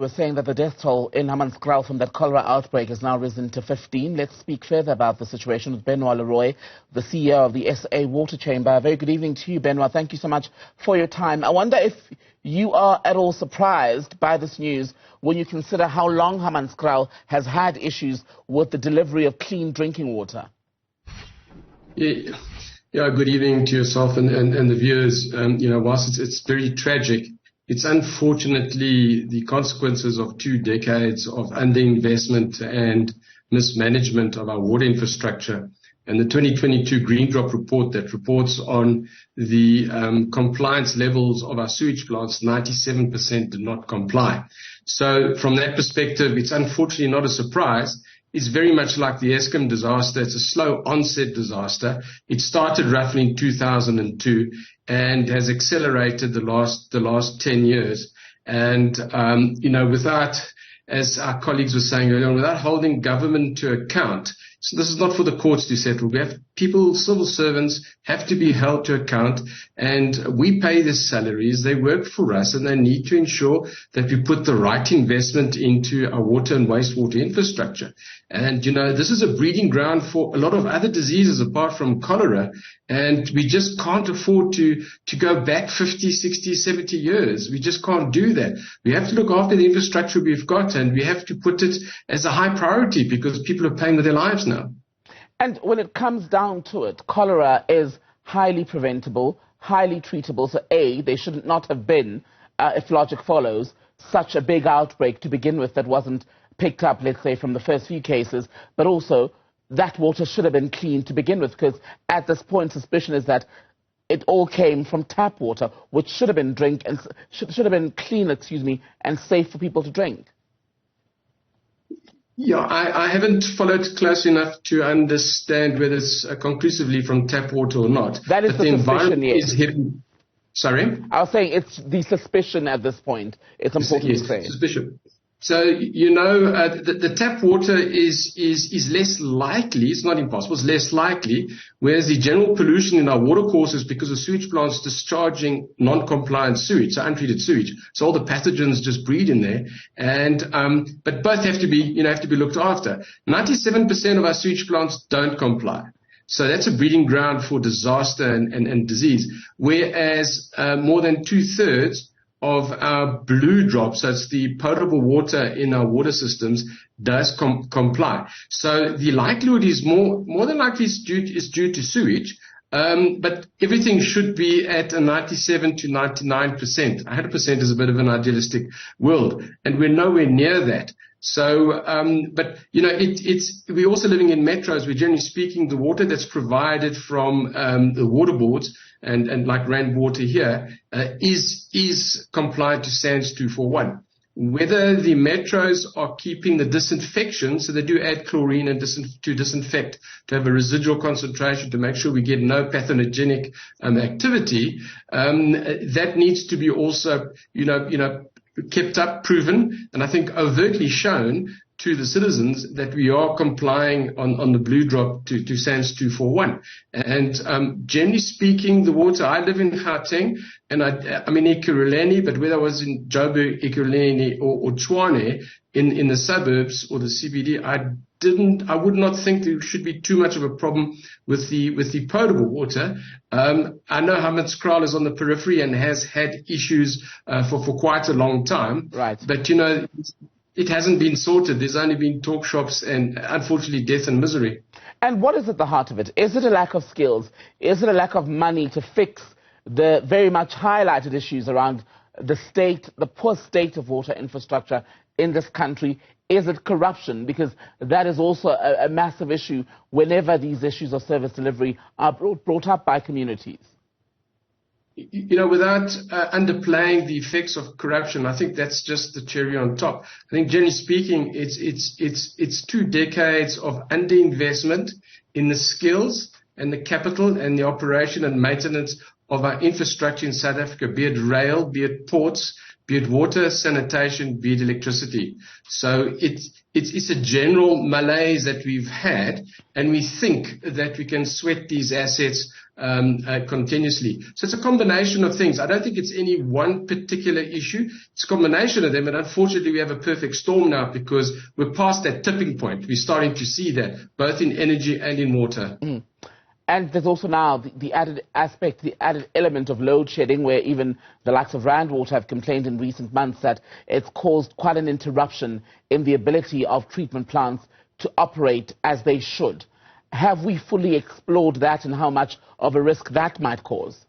We're saying that the death toll in Hammanskraal from that cholera outbreak has now risen to 15. Let's speak further about the situation with Benoît, the CEO of the SA Water Chamber. Very good evening to you, Benoît. Thank you so much for your time. I wonder if you are at all surprised by this news when you consider how long Hammanskraal has had issues with the delivery of clean drinking water. Yeah, good evening to yourself and the viewers. Whilst it's very tragic, it's unfortunately the consequences of 2 decades of underinvestment and mismanagement of our water infrastructure. And the 2022 Green Drop report that reports on the compliance levels of our sewage plants, 97% did not comply. So from that perspective, it's unfortunately not a surprise. It's very much like the Eskom disaster. It's a slow onset disaster. It started roughly in 2002 and has accelerated the last 10 years. And, without, as our colleagues were saying earlier, without holding government to account. So this is not for the courts to settle. We have people, civil servants have to be held to account, and we pay their salaries. They work for us, and they need to ensure that we put the right investment into our water and wastewater infrastructure. And, this is a breeding ground for a lot of other diseases apart from cholera, and we just can't afford to go back 50, 60, 70 years. We just can't do that. We have to look after the infrastructure we've got, and we have to put it as a high priority because people are paying with their lives now. And when it comes down to it, cholera is highly preventable, highly treatable. So A, there should not have been, if logic follows, such a big outbreak to begin with that wasn't picked up, let's say, from the first few cases. But also, that water should have been clean to begin with, because at this point, suspicion is that it all came from tap water, which should have been should have been clean, and safe for people to drink. Yeah, I haven't followed close enough to understand whether it's conclusively from tap water or not. That is the suspicion, yes. Sorry? I was saying it's the suspicion at this point. It's important to say. Suspicion. So, the tap water is less likely, it's not impossible, it's less likely, whereas the general pollution in our water courses because of sewage plants discharging non-compliant sewage, so untreated sewage. So all the pathogens just breed in there. And, but both have to be looked after. 97% of our sewage plants don't comply. So that's a breeding ground for disaster and disease. Whereas, more than 2/3 of our blue drop, so it's the potable water in our water systems, does comply. So the likelihood is more than likely is due to sewage, but everything should be at a 97 to 99%. 100% is a bit of an idealistic world, and we're nowhere near that. So, but we're also living in metros where, generally speaking, the water that's provided from the water boards and like Rand Water here is compliant to SANS 241. Whether the metros are keeping the disinfection, so they do add chlorine and to disinfect, to have a residual concentration to make sure we get no pathogenic activity, that needs to be also, kept up, proven, and I think overtly shown to the citizens that we are complying on the blue drop to SANS 241. And generally speaking, the water, I live in Gauteng, and I'm in Ekurhuleni, but whether I was in Joburg, Ekurhuleni, or Tshwane in the suburbs or the CBD, I would not think there should be too much of a problem with the potable water. I know Hammanskraal is on the periphery and has had issues for quite a long time. Right. But it hasn't been sorted. There's only been talk shops and, unfortunately, death and misery. And what is at the heart of it? Is it a lack of skills? Is it a lack of money to fix the very much highlighted issues around the poor state of water infrastructure in this country? Is it corruption? Because that is also a massive issue whenever these issues of service delivery are brought up by communities. Without underplaying the effects of corruption, I think that's just the cherry on top. I think, generally speaking, it's 2 decades of underinvestment in the skills and the capital and the operation and maintenance of our infrastructure in South Africa, be it rail, be it ports, be it water, sanitation, be it electricity. So it's a general malaise that we've had, and we think that we can sweat these assets continuously. So it's a combination of things. I don't think it's any one particular issue. It's a combination of them, and unfortunately we have a perfect storm now because we're past that tipping point. We're starting to see that both in energy and in water. And there's also now the added aspect, the added element of load shedding, where even the likes of Rand Water have complained in recent months that it's caused quite an interruption in the ability of treatment plants to operate as they should. Have we fully explored that and how much of a risk that might cause?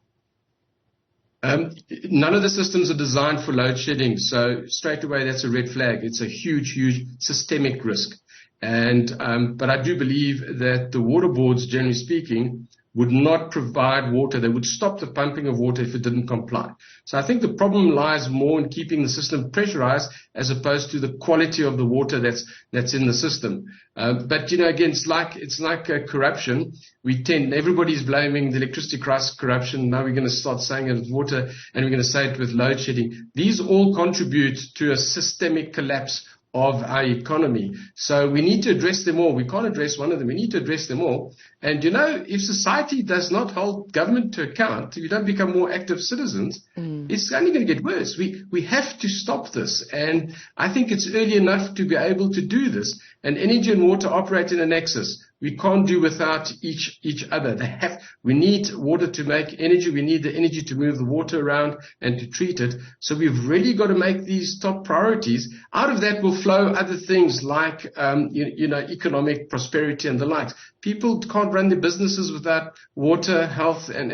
None of the systems are designed for load shedding, so straight away that's a red flag. It's a huge, huge systemic risk. But I do believe that the water boards, generally speaking, would not provide water. They would stop the pumping of water if it didn't comply. So I think the problem lies more in keeping the system pressurized as opposed to the quality of the water that's in the system. But again, it's like corruption. Everybody's blaming the electricity crisis corruption. Now we're going to start saying it with water, and we're going to say it with load shedding. These all contribute to a systemic collapse of our economy. So we need to address them all. We can't address one of them. We need to address them all. And if society does not hold government to account, if you don't become more active citizens, it's only going to get worse. We have to stop this. And I think it's early enough to be able to do this. And energy and water operate in a nexus. We can't do without each other. We need water to make energy. We need the energy to move the water around and to treat it. So we've really got to make these top priorities. Out of that will flow other things like, economic prosperity and the likes. People can't run their businesses without water, health, and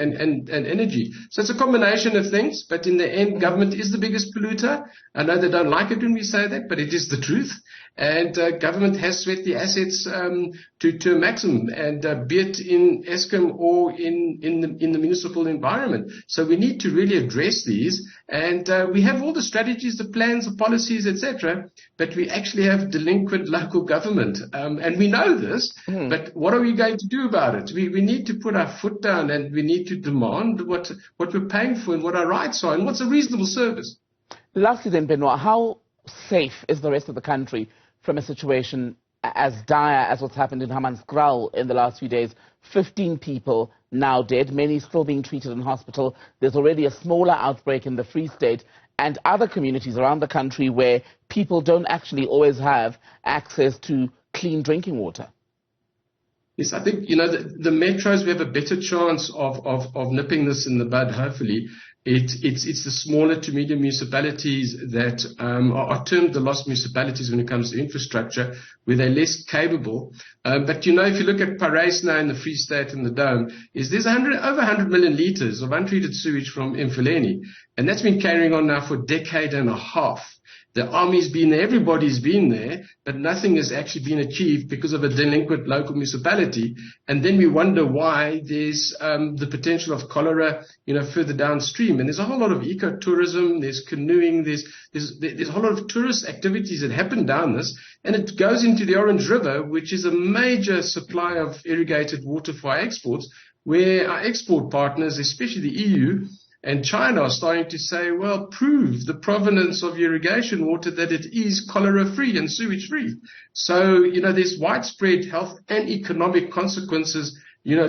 energy. So it's a combination of things. But in the end, government is the biggest polluter. I know they don't like it when we say that, but it is the truth. And government has sweat the assets to a maximum, and be it in Eskom or in the municipal environment. So we need to really address these, and we have all the strategies, the plans, the policies, etc. But we actually have delinquent local government, and we know this. But what are we going to do about it? We need to put our foot down, and we need to demand what we're paying for and what our rights are and what's a reasonable service. Lastly, then, Benoît, how safe is the rest of the country from a situation as dire as what's happened in Hammanskraal in the last few days? 15 people now dead, many still being treated in hospital. There's already a smaller outbreak in the Free State and other communities around the country where people don't actually always have access to clean drinking water. Yes, I think, the metros, we have a better chance of nipping this in the bud, hopefully. It's the smaller to medium municipalities that are termed the lost municipalities when it comes to infrastructure, where they're less capable. But if you look at Parys now in the Free State and the Dome, there's over 100 million litres of untreated sewage from Mfuleni, and that's been carrying on now for a decade and a half. The army's been there, everybody's been there, but nothing has actually been achieved because of a delinquent local municipality. And then we wonder why there's the potential of cholera, further downstream. And there's a whole lot of ecotourism, there's canoeing, there's a whole lot of tourist activities that happen down this. And it goes into the Orange River, which is a major supply of irrigated water for our exports, where our export partners, especially the EU, and China, are starting to say, well, prove the provenance of irrigation water that it is cholera-free and sewage-free. So, there's widespread health and economic consequences,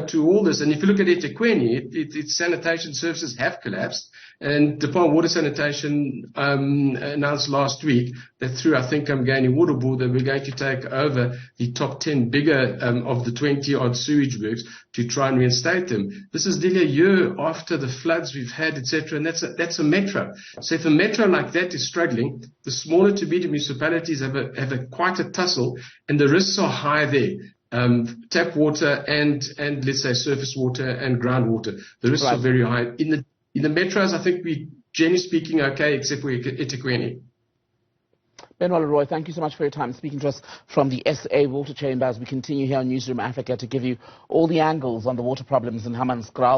to all this. And if you look at eThekwini, its sanitation services have collapsed. And Department of Water Sanitation announced last week that through our Think I'm Gaining Water Board that we're going to take over the top 10 bigger of the 20-odd sewage works to try and reinstate them. This is nearly a year after the floods we've had, etc., and that's a metro. So if a metro like that is struggling, the smaller to medium municipalities have quite a tussle, and the risks are high there. Tap water and let's say surface water and groundwater. The risks are very high. In the metros, I think we, generally speaking, okay, except for eThekwini. Benoît Leroy, thank you so much for your time speaking to us from the SA Water Chamber as we continue here on Newzroom Africa to give you all the angles on the water problems in Hammanskraal.